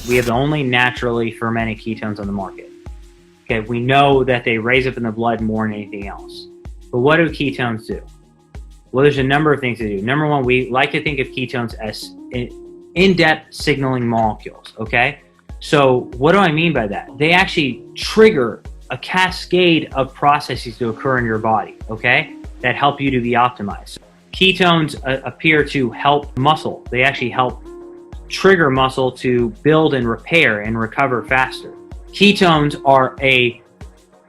We have the only naturally fermented ketones on the market. Okay, we know that they raise up in the blood more than anything else. But what do ketones do? Well, there's a number of things they do. Number one, we like to think of ketones as in-depth signaling molecules, okay? So what do I mean by that? They actually trigger a cascade of processes to occur in your body, okay, that help you to be optimized. Ketones appear to help muscle. They actually help trigger muscle to build and repair and recover faster. Ketones are an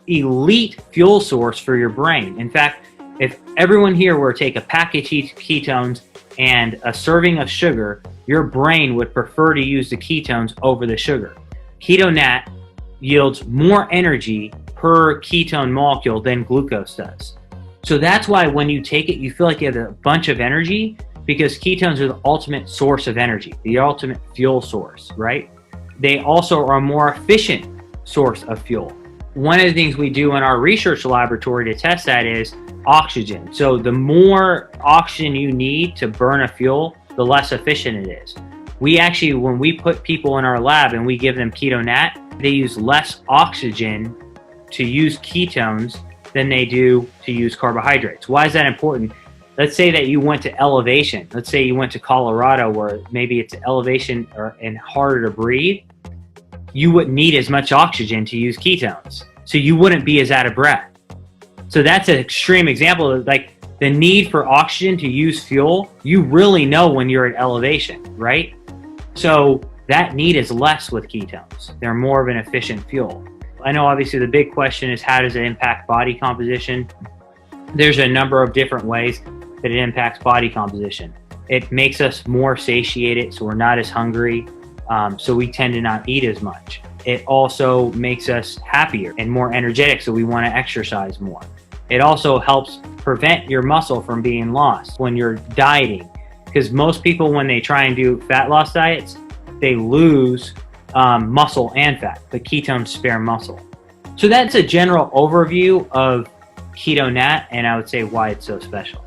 elite fuel source for your brain. In fact, if everyone here were to take a package of ketones and a serving of sugar, your brain would prefer to use the ketones over the sugar. Ketonat yields more energy per ketone molecule than glucose does. So that's why when you take it, you feel like you have a bunch of energy, because ketones are the ultimate source of energy, the ultimate fuel source, right? They also are a more efficient source of fuel. One of the things we do in our research laboratory to test that is oxygen. So the more oxygen you need to burn a fuel, the less efficient it is. We actually, when we put people in our lab and we give them ketonat, they use less oxygen to use ketones than they do to use carbohydrates. Why is that important? Let's say that you went to elevation. Let's say you went to Colorado, where maybe it's elevation and harder to breathe. You wouldn't need as much oxygen to use ketones. So you wouldn't be as out of breath. So that's an extreme example of like the need for oxygen to use fuel. You really know when you're at elevation, right? So that need is less with ketones. They're more of an efficient fuel. I know obviously the big question is, how does it impact body composition? There's a number of different ways that it impacts body composition. It makes us more satiated, so we're not as hungry, so we tend to not eat as much. It also makes us happier and more energetic, so we want to exercise more. It also helps prevent your muscle from being lost when you're dieting, because most people, when they try and do fat loss diets, they lose muscle and fat, but ketones spare muscle. So that's a general overview of ketonat, and I would say why it's so special.